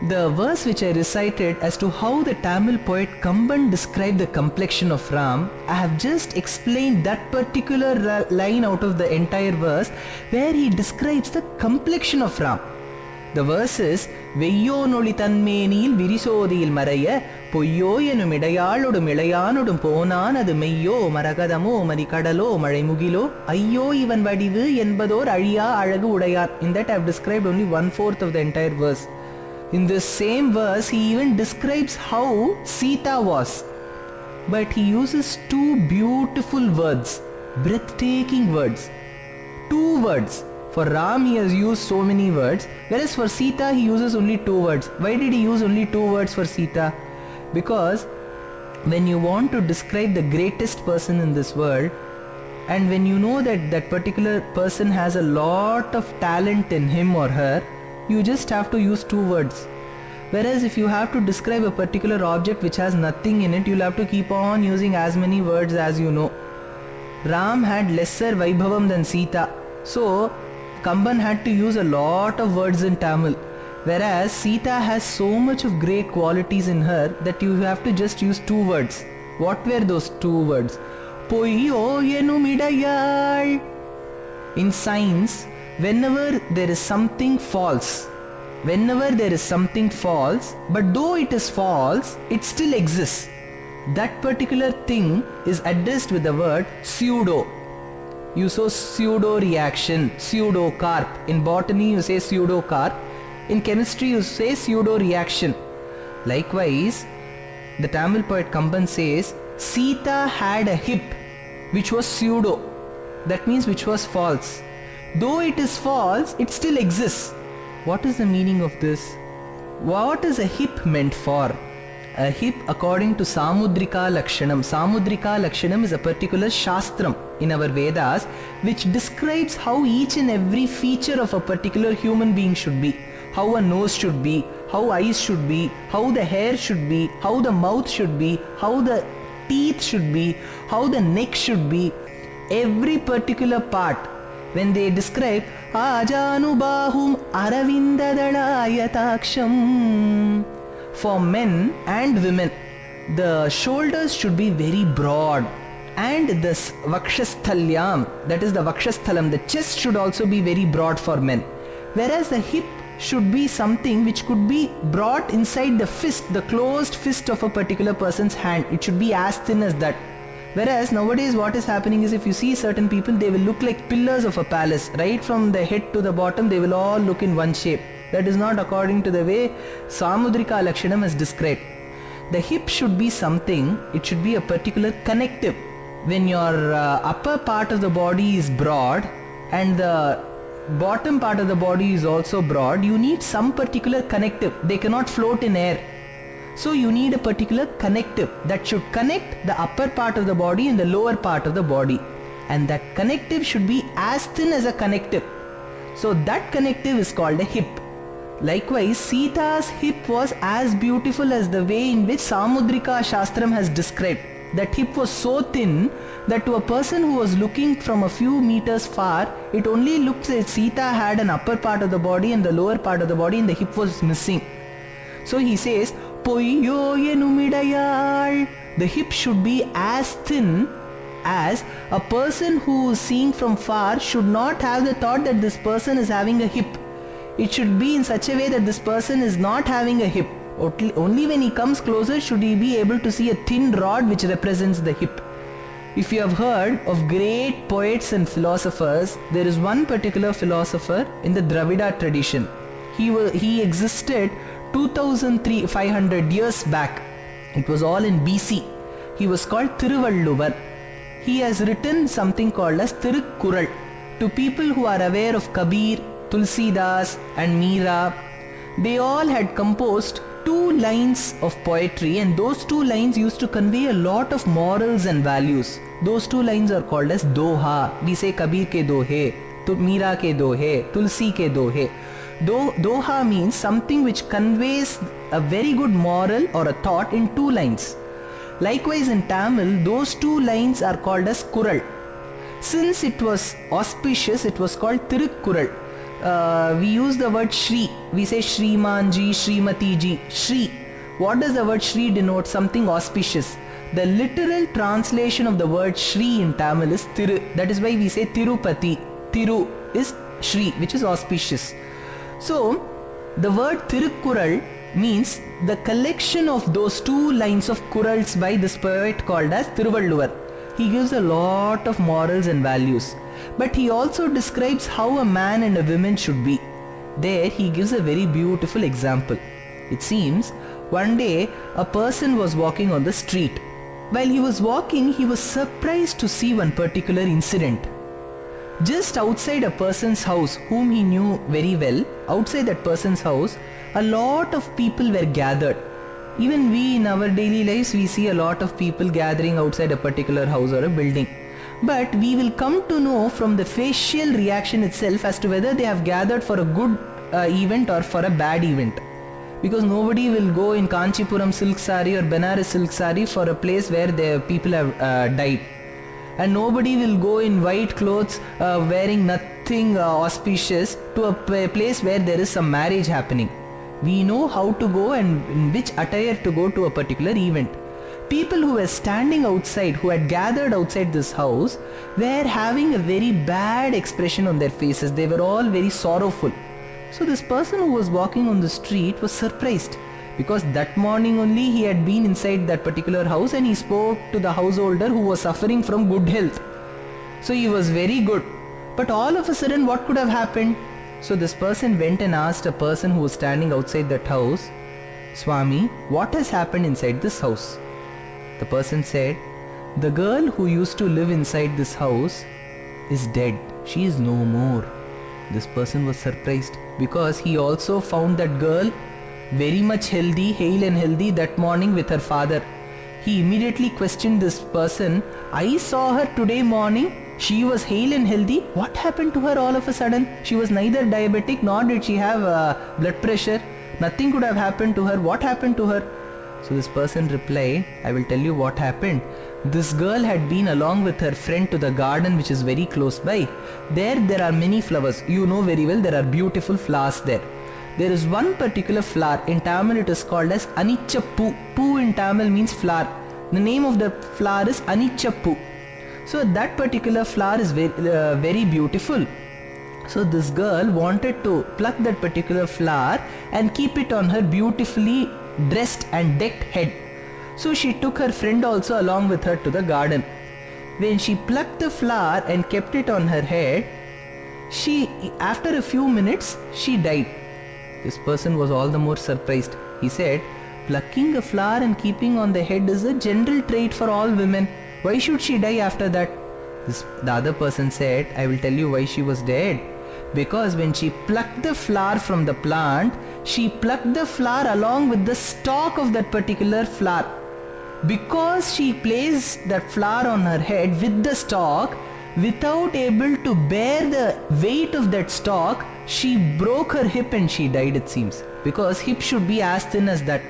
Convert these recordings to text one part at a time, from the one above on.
The verse which I recited as to how the Tamil poet Kamban described the complexion of Ram, I have just explained that particular line out of the entire verse where he describes the complexion of Ram. The verse is Veyyo noli tanmenil virisodil maraya பொய்யோ எனும் இடையாளொடும் இளையானொடும் போனான் அது மெய்யோ மரகதமோ மரிகடலோ மழைமுகிலோ ஐயோ இவன் வடிவு என்பதோர் அழியா அழகு உடையார். In that I have described only 1/4 of the entire verse. In this same verse he even describes how Sita was, but he uses two beautiful words, breathtaking words. Two words. For Ram he has used so many words, whereas for Sita he uses only 2 words. Why did he use only 2 words for Sita? Because when you want to describe the greatest person in this world, and when you know that that particular person has a lot of talent in him or her, you just have to use 2 words. Whereas if you have to describe a particular object which has nothing in it, you'll have to keep on using as many words as you know. Ram had lesser Vaibhavam than Sita, so Kamban had to use a lot of words in Tamil, whereas Sita has so much of great qualities in her that you have to just use 2 words. What were those 2 words? Poyyo enum idayal. In science, whenever there is something false, but though it is false, it still exists. That particular thing is addressed with the word pseudo. You say pseudo reaction, pseudo carp. In botany you say pseudo carp. In chemistry you say pseudo reaction. Likewise, the Tamil poet Kamban says Sita had a hip which was pseudo. That means which was false. Though it is false, it still exists. What is the meaning of this? What is a hip meant for? A hip, according to Samudrika Lakshanam. Samudrika Lakshanam is a particular Shastram in our Vedas which describes how each and every feature of a particular human being should be. How a nose should be, how eyes should be, how the hair should be, how the mouth should be, how the teeth should be, how the neck should be. Every particular part, when they describe Ajanubahum Aravindadalayataaksham, for men and women, the shoulders should be very broad, and the vakshasthalyam, that is the vakshasthalam, the chest should also be very broad for men, whereas the hip should be something which could be brought inside the fist, the closed fist of a particular person's hand. It should be as thin as that. Whereas nowadays what is happening is, if you see certain people, they will look like pillars of a palace. Right from the head to the bottom, they will all look in one shape. That is not according to the way Samudrika Lakshanam has described. The hip should be something, it should be a particular connective. When your upper part of the body is broad and the bottom part of the body is also broad, you need some particular connective. They cannot float in air. So you need a particular connective that should connect the upper part of the body and the lower part of the body. And that connective should be as thin as a connective. So that connective is called a hip. Likewise, Sita's hip was as beautiful as the way in which Samudrika Shastram has described. That hip was so thin that to a person who was looking from a few meters far, it only looks as Sita had an upper part of the body and the lower part of the body, and the hip was missing. So he says, Poyyo enum idayal. The hip should be as thin as a person who is seeing from far should not have the thought that this person is having a hip. It should be in such a way that this person is not having a hip. Only when he comes closer should he be able to see a thin rod which represents the hip. If you have heard of great poets and philosophers, there is one particular philosopher in the Dravida tradition. He existed 2500 years back. It was all in BC. He was called Thiruvalluvar. He has written something called as Thirukkural. To people who are aware of Kabir, Tulsidas and Meera, they all had composed 2 lines of poetry, and those 2 lines used to convey a lot of morals and values. Those 2 lines are called as Doha. We say Kabir ke dohe, Meera ke dohe, Tulsi ke dohe. Doha means something which conveys a very good moral or a thought in 2 lines. Likewise in Tamil, those 2 lines are called as Kural. Since it was auspicious, it was called Thirukkural. we use the word Shri. We say Shriman ji, Shrimati ji. Shri. What does the word Shri denote? Something auspicious. The literal translation of the word Shri in Tamil is Thiru. That is why we say Tirupati. Thiru is Shri, which is auspicious. So, the word Tirukkural means the collection of those two lines of Kurals by this poet called as Thiruvalluvar. He gives a lot of morals and values. But he also describes how a man and a woman should be. There he gives a very beautiful example. It seems one day a person was walking on the street. While he was walking, he was surprised to see one particular incident. Just outside a person's house, whom he knew very well, outside that person's house, a lot of people were gathered. Even we in our daily lives, we see a lot of people gathering outside a particular house or a building. But we will come to know from the facial reaction itself as to whether they have gathered for a good event or for a bad event. Because nobody will go in Kanchipuram silk saree or Benares silk saree for a place where the people have died. And nobody will go in white clothes wearing nothing auspicious to a place where there is some marriage happening. We know how to go and in which attire to go to a particular event. People who were standing outside, who had gathered outside this house, were having a very bad expression on their faces. They were all very sorrowful. So this person who was walking on the street was surprised, because that morning only he had been inside that particular house and he spoke to the householder who was suffering from good health. So he was very good. But all of a sudden, what could have happened? So this person went and asked a person who was standing outside that house, "Swami, what has happened inside this house?" The person said, "The girl who used to live inside this house is dead. She is no more." This person was surprised because he also found that girl very much healthy, hale and healthy that morning with her father. He immediately questioned this person, "I saw her today morning. She was hale and healthy. What happened to her all of a sudden? She was neither diabetic nor did she have blood pressure. Nothing could have happened to her. What happened to her?" So this person replied, "I will tell you what happened. This girl had been along with her friend to the garden which is very close by. There are many flowers. You know very well there are beautiful flowers there. There is one particular flower. In Tamil it is called as Anichappu. Poo in Tamil means flower. The name of the flower is Anichappu. So that particular flower is very beautiful. So this girl wanted to pluck that particular flower and keep it on her beautifully dressed and decked head. So she took her friend also along with her to the garden. When she plucked the flower and kept it on her head, after a few minutes, she died. This person was all the more surprised. He said, "Plucking a flower and keeping on the head is a general trait for all women. Why should she die after that?" The other person said, "I will tell you why she was dead. Because when she plucked the flower from the plant, she plucked the flower along with the stalk of that particular flower. Because she placed that flower on her head with the stalk, without able to bear the weight of that stalk, she broke her hip and she died, it seems. Because hip should be as thin as that.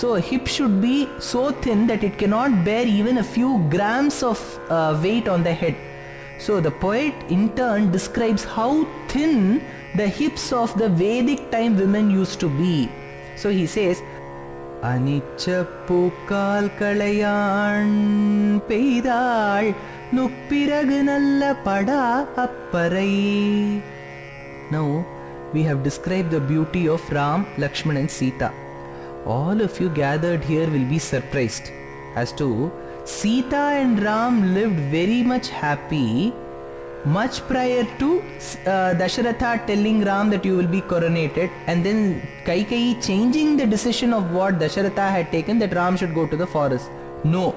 So a hip should be so thin that it cannot bear even a few grams of weight on the head. So the poet in turn describes how thin the hips of the Vedic time women used to be. So he says, "Anichappukkal kalayan peidal nuppiragu nalla pada apparai." Now we have described the beauty of Ram, Lakshman and Sita. All of you gathered here will be surprised as to Sita and Ram lived very much happy much prior to Dasharatha telling Ram that you will be coronated, and then Kaikeyi changing the decision of what Dasharatha had taken, that Ram should go to the forest. No.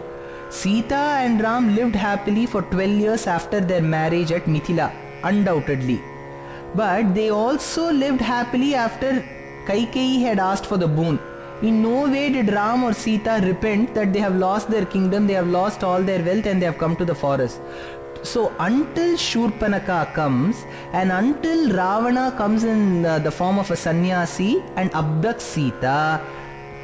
Sita and Ram lived happily for 12 years after their marriage at Mithila, undoubtedly. But they also lived happily after Kaikeyi had asked for the boon. In no way did Ram or Sita repent that they have lost their kingdom, they have lost all their wealth and they have come to the forest. So until Shurpanaka comes and until Ravana comes in the form of a sannyasi and abducts Sita,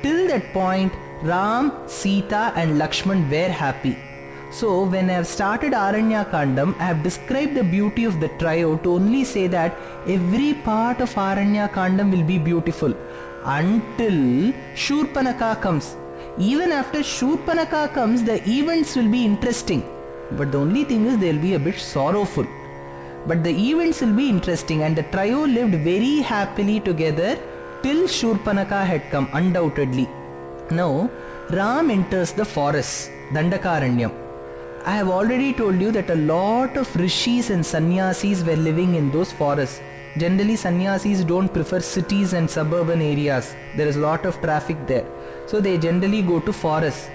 till that point Ram, Sita and Lakshman were happy. So when I have started Aranya Kandam, I have described the beauty of the trio to only say that every part of Aranya Kandam will be beautiful until Shurpanaka comes. Even after Shurpanaka comes, the events will be interesting. But the only thing is they will be a bit sorrowful. But the events will be interesting, and the trio lived very happily together till Shurpanaka had come, undoubtedly. Now, Ram enters the forest, Dandakaranyam. I have already told you that a lot of rishis and sannyasis were living in those forests. Generally, sannyasis don't prefer cities and suburban areas. There is a lot of traffic there. So they generally go to forests.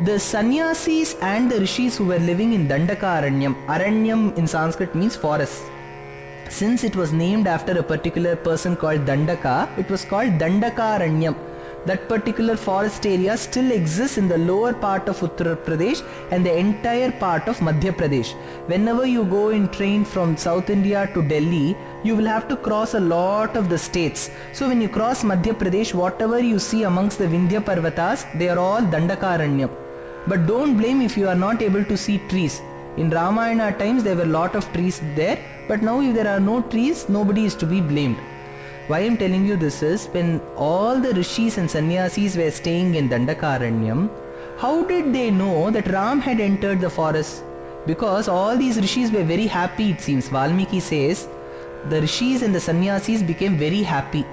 The sannyasis and the rishis who were living in Dandakaranyam, Aranyam in Sanskrit means forest. Since it was named after a particular person called Dandaka, it was called Dandakaranyam. That particular forest area still exists in the lower part of Uttar Pradesh and the entire part of Madhya Pradesh. Whenever you go in train from South India to Delhi, you will have to cross a lot of the states. So when you cross Madhya Pradesh, whatever you see amongst the Vindhya Parvatas, they are all Dandakaranyam. But don't blame if you are not able to see trees. In Ramayana times there were a lot of trees there, but now if there are no trees, nobody is to be blamed. Why I am telling you this is, when all the rishis and sannyasis were staying in Dandakaranyam, how did they know that Ram had entered the forest? Because all these rishis were very happy, it seems. Valmiki says, the rishis and the sannyasis became very happy.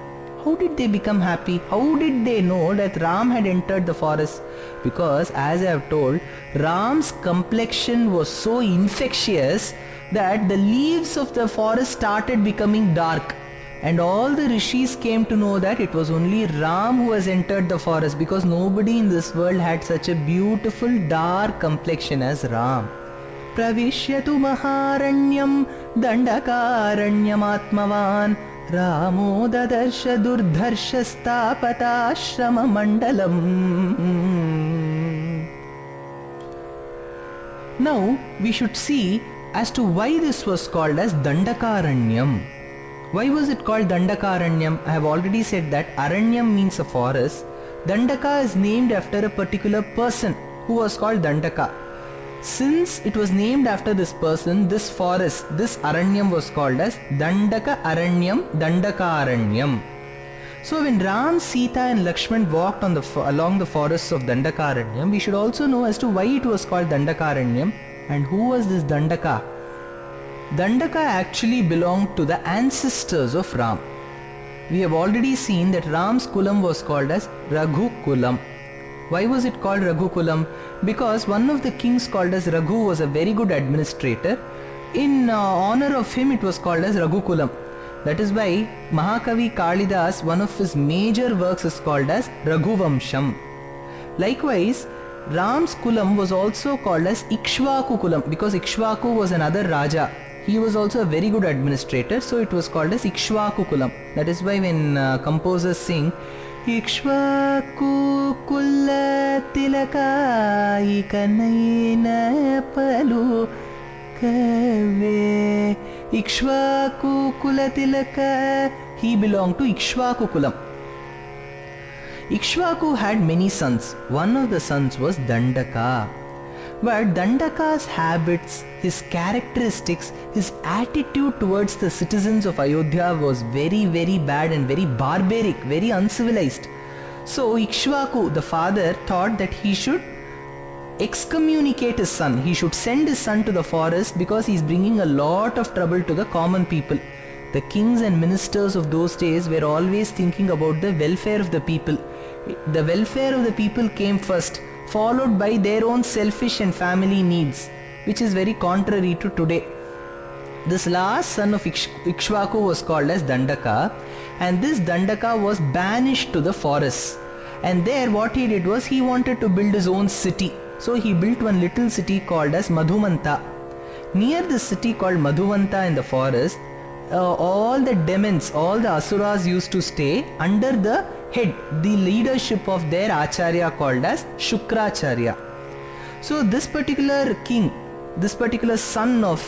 How did they become happy? How did they know that Ram had entered the forest? Because as I have told, Ram's complexion was so infectious that the leaves of the forest started becoming dark. And all the rishis came to know that it was only Ram who has entered the forest, because nobody in this world had such a beautiful dark complexion as Ram. Pravishyatu maharanyam dandakaranyamaatmavan Ramo dadarsha durdharsha stapatashram mandalam. Now we should see as to why this was called as Dandakaranyam. Why was it called Dandakaranyam? I have already said that Aranyam means a forest. Dandaka is named after a particular person who was called Dandaka. Since it was named after this person, this forest, this Aranyam was called as Dandaka Aranyam, Dandakaranyam. So when Ram, Sita and Lakshman walked on along the forests of Dandakaranyam, we should also know as to why it was called Dandakaranyam and who was this Dandaka. Dandaka actually belonged to the ancestors of Ram. We have already seen that Ram's Kulam was called as Raghu Kulam. Why was it called Raghu Kulam? Because one of the kings called as Raghu was a very good administrator. In honor of him, it was called as Raghu Kulam. That is why Mahakavi Kalidas, one of his major works is called as Raghuvamsham. Likewise, Ram's Kulam was also called as Ikshvaku Kulam because Ikshvaku was another Raja. He was also a very good administrator, so it was called as Ikshvaku Kulam. That is why when composers sing Ikshvaku Kula Tilaka Ikanaina Palu Kave Ikshvaku Kula Tilaka, he belonged to Ikshvaku Kulam. Ikshvaku had many sons. One of the sons was Dandaka. But Dandaka's habits, his characteristics, his attitude towards the citizens of Ayodhya was very, very bad and very barbaric, very uncivilized. So Ikshvaku, the father, thought that he should excommunicate his son. He should send his son to the forest because he is bringing a lot of trouble to the common people. The kings and ministers of those days were always thinking about the welfare of the people. The welfare of the people came first, followed by their own selfish and family needs, which is very contrary to today. This last son of Ikshvaku was called as Dandaka, and this Dandaka was banished to the forest. And there what he did was he wanted to build his own city. So he built one little city called as Madhumanta. Near this city called Madhumanta in the forest, all the demons, all the asuras used to stay under the head, the leadership of their acharya called as Shukracharya. So this particular king, this particular son of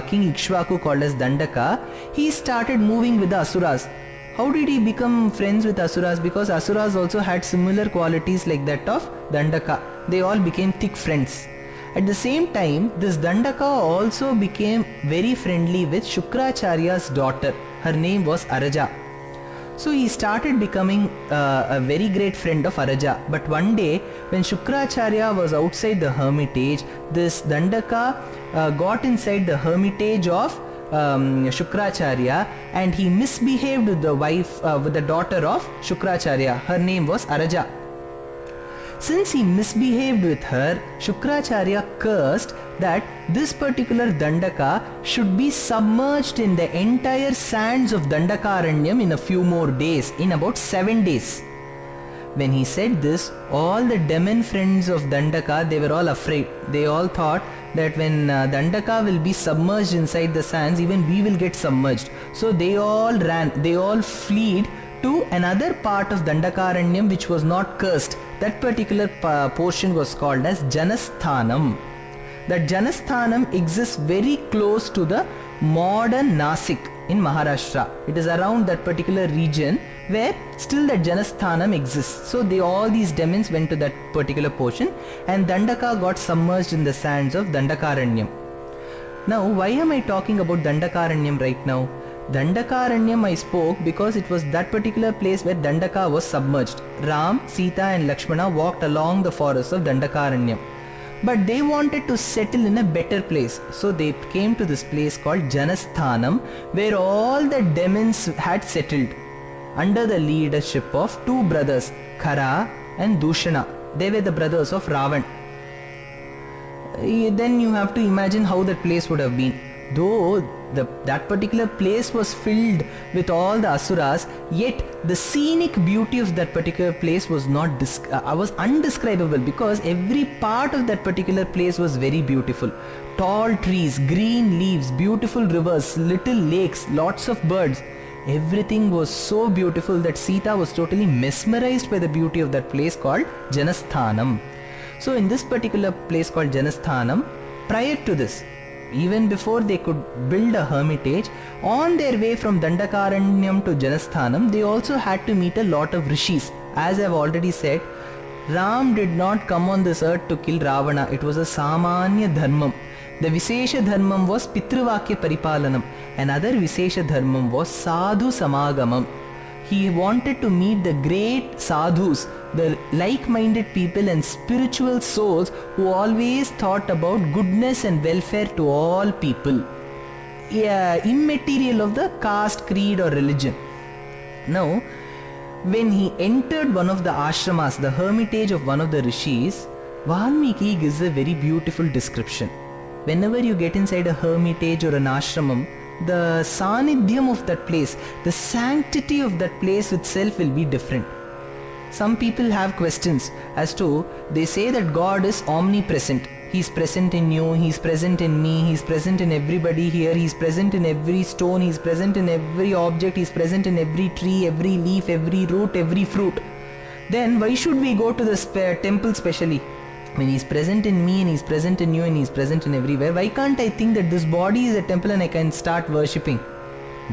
King Ikshvaku called as Dandaka, he started moving with the asuras. How did he become friends with asuras? Because asuras also had similar qualities like that of Dandaka. They all became thick friends. At the same time, this Dandaka also became very friendly with Shukracharya's daughter. Her name was Araja. So he started becoming a very great friend of Araja. But one day, when Shukracharya was outside the hermitage, this Dandaka got inside the hermitage of Shukracharya, and he misbehaved with the daughter of Shukracharya. Her name was Araja. Since he misbehaved with her, Shukracharya cursed that this particular Dandaka should be submerged in the entire sands of Dandakaranyam in a few more days, in about 7 days. When he said this, all the demon friends of Dandaka, they were all afraid. They all thought that when Dandaka will be submerged inside the sands, even we will get submerged. So they all ran, they all fled to another part of Dandakaranyam which was not cursed. That particular portion was called as Janasthanam. That Janasthanam exists very close to the modern Nasik in Maharashtra. It is around that particular region where still that Janasthanam exists. So all these demons went to that particular portion, and Dandaka got submerged in the sands of Dandakaranyam. Now, why am I talking about Dandakaranyam right now? Dandakaranyam I spoke because it was that particular place where Dandaka was submerged. Ram, Sita and Lakshmana walked along the forest of Dandakaranyam. But they wanted to settle in a better place. So they came to this place called Janasthanam, where all the demons had settled under the leadership of two brothers, Khara and Dushana. They were the brothers of Ravan. Then you have to imagine how that place would have been. Though that particular place was filled with all the asuras, yet the scenic beauty of that particular place was was undescribable, because every part of that particular place was very beautiful. Tall trees, green leaves, beautiful rivers, little lakes, lots of birds. Everything was so beautiful that Sita was totally mesmerized by the beauty of that place called Janasthanam. So in this particular place called Janasthanam, prior to this, even before they could build a hermitage, on their way from Dandakaranyam to Janasthanam, they also had to meet a lot of rishis. As I have already said, Ram did not come on this earth to kill Ravana. It was a Samanya Dharmam. The Vishesha Dharmam was Pitruvakya Paripalanam. Another Vishesha Dharmam was Sadhu Samagamam. He wanted to meet the great sadhus, the like-minded people and spiritual souls who always thought about goodness and welfare to all people, immaterial of the caste, creed or religion. Now, when he entered one of the ashramas, the hermitage of one of the rishis, Valmiki gives a very beautiful description. Whenever you get inside a hermitage or an ashramam, the sanidhyam of that place, the sanctity of that place itself will be different. Some people have questions as to, they say that God is omnipresent. He is present in you, He is present in me, He is present in everybody here, He is present in every stone, He is present in every object, He is present in every tree, every leaf, every root, every fruit. Then why should we go to the temple specially? When He is present in me and He is present in you and He is present in everywhere, why can't I think that this body is a temple and I can start worshipping?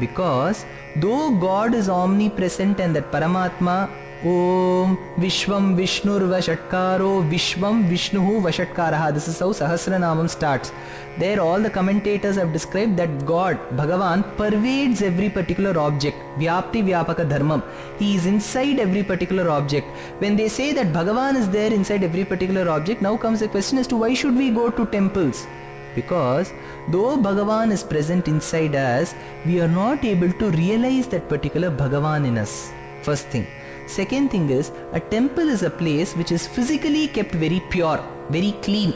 Because though God is omnipresent and that Paramatma, Om Vishwam Vishnur Vashatkaro Vishwam Vishnuhu Vashatkaraha, this is how Sahasranamam starts. There all the commentators have described that God, Bhagavan, pervades every particular object. Vyapti Vyapaka Dharmam. He is inside every particular object. When they say that Bhagavan is there inside every particular object, now comes the question as to why should we go to temples? Because though Bhagavan is present inside us, we are not able to realize that particular Bhagavan in us. First thing. Second thing is, a temple is a place which is physically kept very pure, very clean.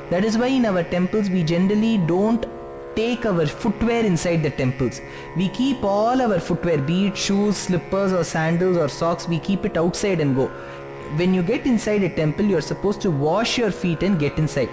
That is why in our temples we generally don't take our footwear inside the temples. We keep all our footwear, be it shoes, slippers or sandals or socks, we keep it outside and go. When you get inside a temple, you are supposed to wash your feet and get inside.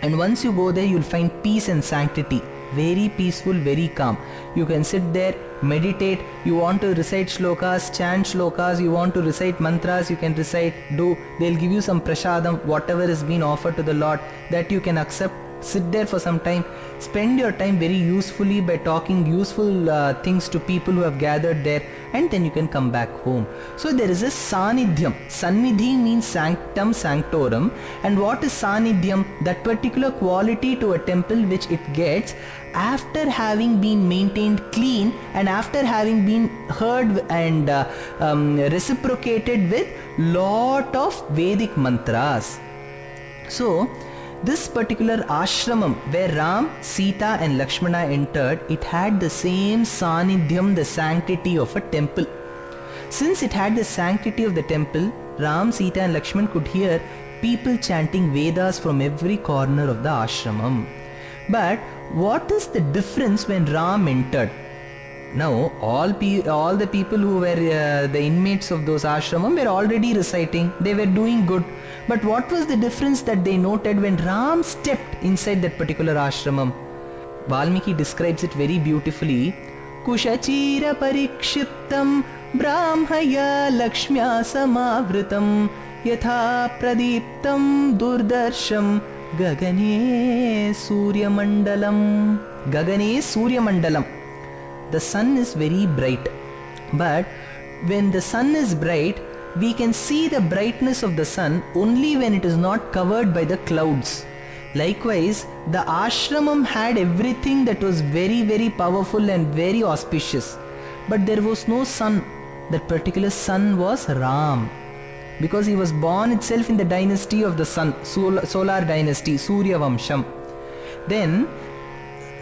And once you go there, you will find peace and sanctity. Very peaceful, very calm. You can sit there, meditate. You want to recite shlokas, chant shlokas, you want to recite mantras, you can recite, do. They'll give you some prasadam, whatever is being offered to the Lord, that you can accept, sit there for some time, spend your time very usefully by talking useful things to people who have gathered there, and then you can come back home. So there is a sanidhyam. Sannidhi means sanctum, sanctorum, and what is sanidhyam? That particular quality to a temple which it gets after having been maintained clean and after having been heard and reciprocated with lot of Vedic mantras. So this particular ashramam where Ram, Sita and Lakshmana entered, it had the same sanidhyam, the sanctity of a temple. Since it had the sanctity of the temple, Ram, Sita and Lakshman could hear people chanting Vedas from every corner of the ashramam. But what is the difference when Ram entered? Now all the people who were the inmates of those ashramam were already reciting, they were doing good. But what was the difference that they noted when Ram stepped inside that particular ashramam? Valmiki describes it very beautifully. Kushachira parikshiptam brahmaya lakshmya samavritam yatha pradiptam durdarsham gagane surya mandalam. Gagane surya mandalam. The sun is very bright, but when the sun is bright, we can see the brightness of the sun only when it is not covered by the clouds. Likewise, the ashramam had everything that was very, very powerful and very auspicious, but there was no sun. That particular sun was Ram, because he was born itself in the dynasty of the sun, solar dynasty, Surya Vamsham. Then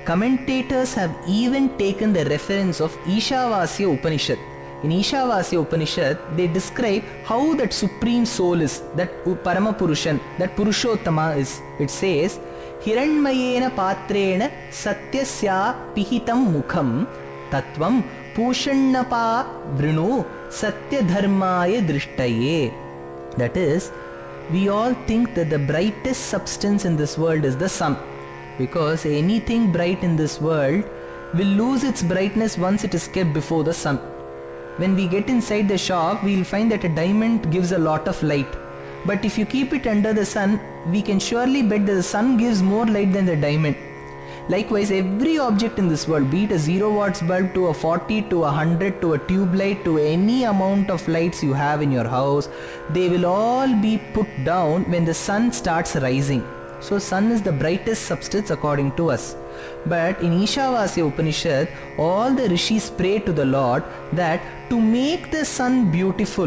commentators have even taken the reference of Ishavasya Upanishad. In Ishavasya Upanishad, they describe how that supreme soul is, that Paramapurushan, that Purushottama is. It says, Hiranmayena patrena satyasya pihitam mukham tatvam pushannapa vrinu satya dharmaya drishtaye. That is, we all think that the brightest substance in this world is the sun, because anything bright in this world will lose its brightness once it is kept before the sun. When we get inside the shop, we will find that a diamond gives a lot of light. But if you keep it under the sun, we can surely bet that the sun gives more light than the diamond. Likewise, every object in this world, be it a 0 watts bulb to a 40 to a 100 to a tube light to any amount of lights you have in your house, they will all be put down when the sun starts rising. So sun is the brightest substance according to us. But in Ishavasya Upanishad, all the rishis pray to the Lord that to make the sun beautiful,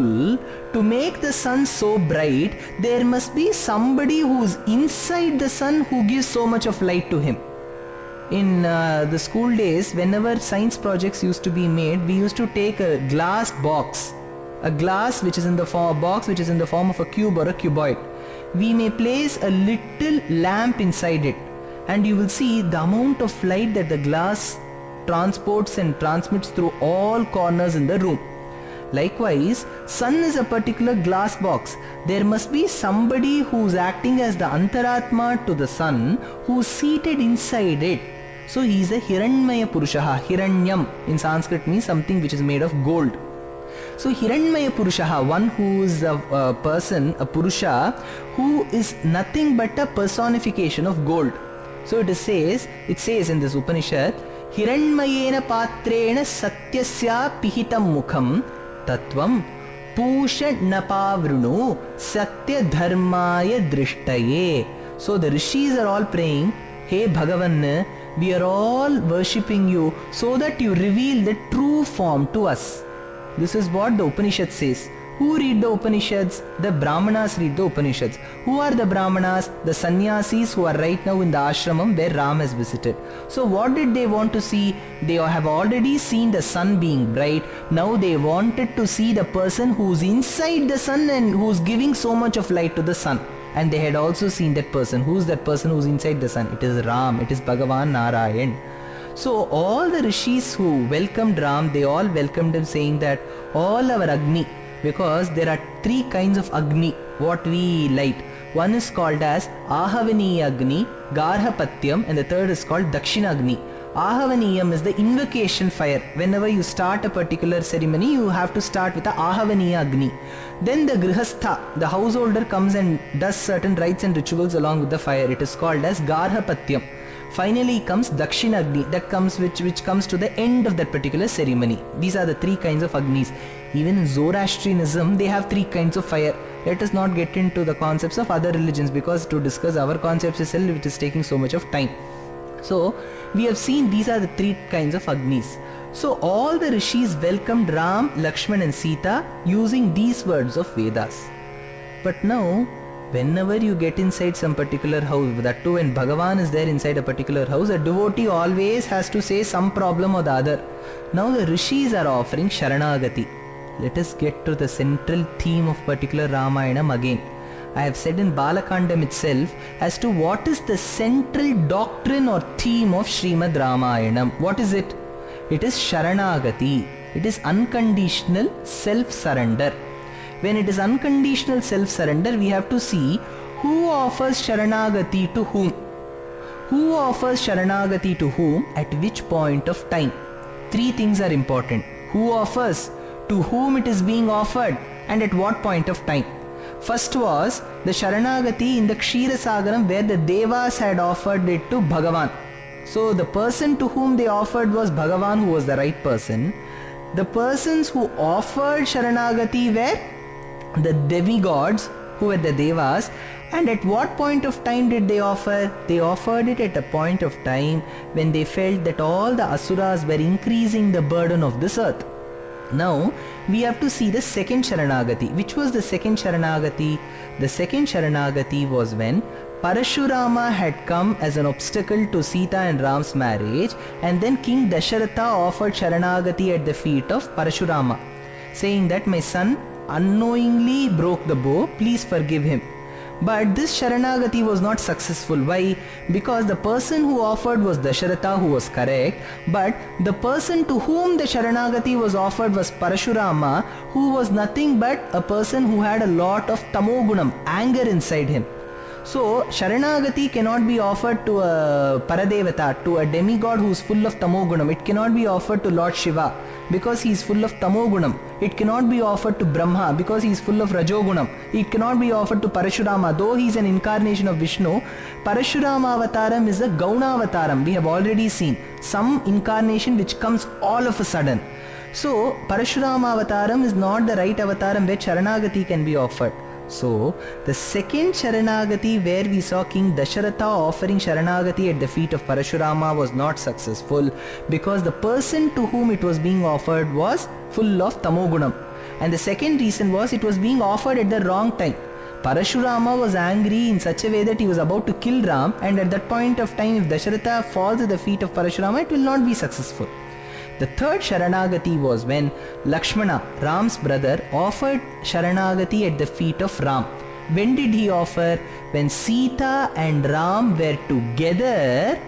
to make the sun so bright, there must be somebody who is inside the sun who gives so much of light to him. In the school days, whenever science projects used to be made, we used to take a glass box, a glass which is in the box which is in the form of a cube or a cuboid. We may place a little lamp inside it, and you will see the amount of light that the glass transports and transmits through all corners in the room. Likewise, sun is a particular glass box. There must be somebody who's acting as the Antaratma to the sun, who's seated inside it. So he is a Hiranmaya Purushaha. Hiranyam in Sanskrit means something which is made of gold. So Hiranmaya Purushaha, one who is a person, a Purusha, who is nothing but a personification of gold. So it says in this Upanishad, Hiranmayena patrena satyasya pihitam mukham tatvam pusha napavrunu satya dharmaya drishtaye. So the rishis are all praying, Hey Bhagavan, we are all worshipping you so that you reveal the true form to us. This is what the Upanishad says. Who read the Upanishads? The Brahmanas read the Upanishads. Who are the Brahmanas? The sannyasis who are right now in the ashramam where Ram has visited. So what did they want to see? They have already seen the sun being bright. Now they wanted to see the person who's inside the sun and who's giving so much of light to the sun. And they had also seen that person. Who's that person who's inside the sun? It is Ram. It is Bhagavan Narayan. So all the rishis who welcomed Ram, they all welcomed him saying that all our Agni, because there are 3 kinds of Agni, what we light. One is called as Ahavani Agni, Garhapatyam, and the third is called Dakshina Agni. Ahavaniyam is the invocation fire. Whenever you start a particular ceremony, you have to start with the Ahavaniya Agni. Then the grihastha, the householder, comes and does certain rites and rituals along with the fire. It is called as garhapatyam. Finally comes dakshinagni, that comes which comes to the end of that particular ceremony. These are the three kinds of agnis. Even in Zoroastrianism, they have three kinds of fire. Let us not get into the concepts of other religions, because to discuss our concepts itself, it is taking so much of time. So we have seen these are the three kinds of agnis. So all the rishis welcomed Ram, Lakshman and Sita using these words of Vedas. But now, whenever you get inside some particular house, that too when Bhagavan is there inside a particular house, a devotee always has to say some problem or the other. Now the rishis are offering Sharanagati. Let us get to the central theme of particular Ramayanam again. I have said in Balakandam itself as to what is the central doctrine or theme of Srimad Ramayanam. What is it? It is Sharanagati. It is unconditional self-surrender. When it is unconditional self-surrender, we have to see who offers Sharanagati to whom. Who offers Sharanagati to whom, at which point of time. Three things are important. Who offers, to whom it is being offered, and at what point of time. First was the Sharanagati in the Ksheerasagaram, where the Devas had offered it to Bhagavan. So the person to whom they offered was Bhagavan, who was the right person. The persons who offered Sharanagati were the demigods, who were the Devas. And at what point of time did they offer? They offered it at a point of time when they felt that all the Asuras were increasing the burden of this earth. Now we have to see the second Sharanagati. Which was the second Sharanagati? The second Sharanagati was when Parashurama had come as an obstacle to Sita and Ram's marriage, and then King Dasharatha offered Sharanagati at the feet of Parashurama, saying that my son unknowingly broke the bow, please forgive him. But this Sharanagati was not successful. Why? Because the person who offered was Dasharatha, who was correct, but the person to whom the Sharanagati was offered was Parashurama, who was nothing but a person who had a lot of tamogunam, anger inside him. So Sharanagati cannot be offered to a Paradevata, to a demigod who is full of tamogunam. It cannot be offered to Lord Shiva because he is full of tamogunam. It cannot be offered to Brahma because he is full of rajogunam. It cannot be offered to Parashurama, though he is an incarnation of Vishnu. Parashurama avataram is a Gauna avataram. We have already seen some incarnation which comes all of a sudden. So Parashurama avataram is not the right avataram where Sharanagati can be offered. So the second Sharanagati, where we saw King Dasharatha offering Sharanagati at the feet of Parashurama, was not successful because the person to whom it was being offered was full of tamogunam. And the second reason was it was being offered at the wrong time. Parashurama was angry in such a way that he was about to kill Ram, and at that point of time, if Dasharatha falls at the feet of Parashurama, it will not be successful. The third Sharanagati was when Lakshmana, Ram's brother, offered Sharanagati at the feet of Ram. When did he offer? When Sita and Ram were together,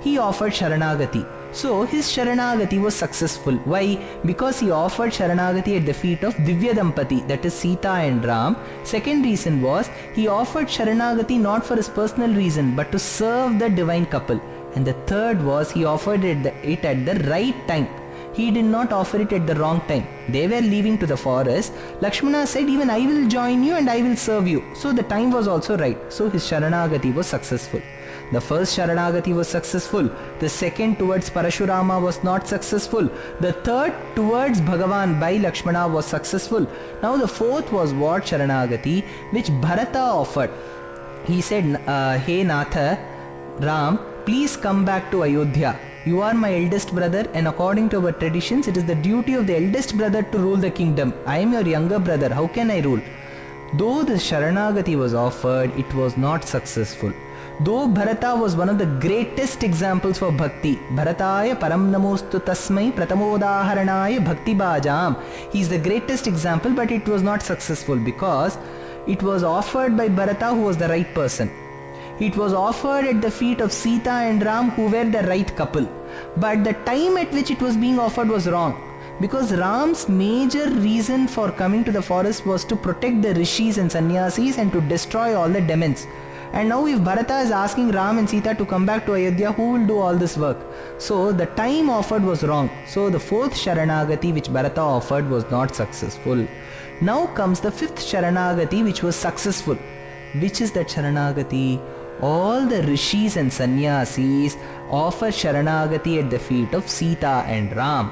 he offered Sharanagati. So his Sharanagati was successful. Why? Because he offered Sharanagati at the feet of Divya Dampati, that is Sita and Ram. Second reason was he offered Sharanagati not for his personal reason but to serve the divine couple. And the third was he offered it at the right time. He did not offer it at the wrong time. They were leaving to the forest. Lakshmana said, even I will join you and I will serve you. So the time was also right. So his Sharanagati was successful. The first Sharanagati was successful. The second towards Parashurama was not successful. The third towards Bhagavan by Lakshmana was successful. Now the fourth was what Sharanagati, which Bharata offered. He said, hey Natha, Ram, please come back to Ayodhya. You are my eldest brother, and according to our traditions, it is the duty of the eldest brother to rule the kingdom. I am your younger brother. How can I rule? Though the Sharanagati was offered, it was not successful. Though Bharata was one of the greatest examples for bhakti, Bharataya param namostu tasmai pratamodaharanaya bhakti bhajam. He is the greatest example, but it was not successful because it was offered by Bharata, who was the right person. It was offered at the feet of Sita and Ram, who were the right couple. But the time at which it was being offered was wrong. Because Ram's major reason for coming to the forest was to protect the rishis and sannyasis and to destroy all the demons. And now if Bharata is asking Ram and Sita to come back to Ayodhya, who will do all this work? So the time offered was wrong. So the fourth Sharanagati which Bharata offered was not successful. Now comes the fifth Sharanagati, which was successful. Which is that Sharanagati? All the rishis and sannyasis offer Sharanagati at the feet of Sita and Ram.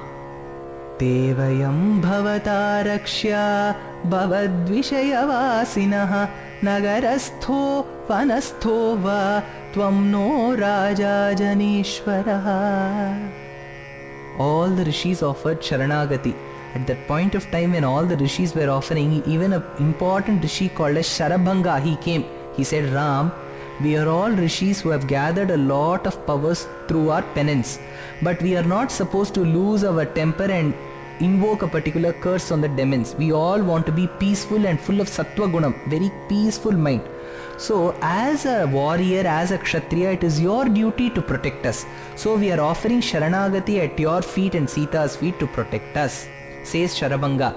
Devayam bhavata rakshya bhavadvishayavasinaha nagarastho vanastho va tvam no raja janishvaraha. All the rishis offered Sharanagati. At that point of time when all the rishis were offering, even an important rishi called as Sharabhanga, he came. He said, Ram, we are all rishis who have gathered a lot of powers through our penance. But we are not supposed to lose our temper and invoke a particular curse on the demons. We all want to be peaceful and full of sattva gunam, very peaceful mind. So as a warrior, as a kshatriya, it is your duty to protect us. So we are offering Sharanagati at your feet and Sita's feet to protect us. Says Sharabhanga.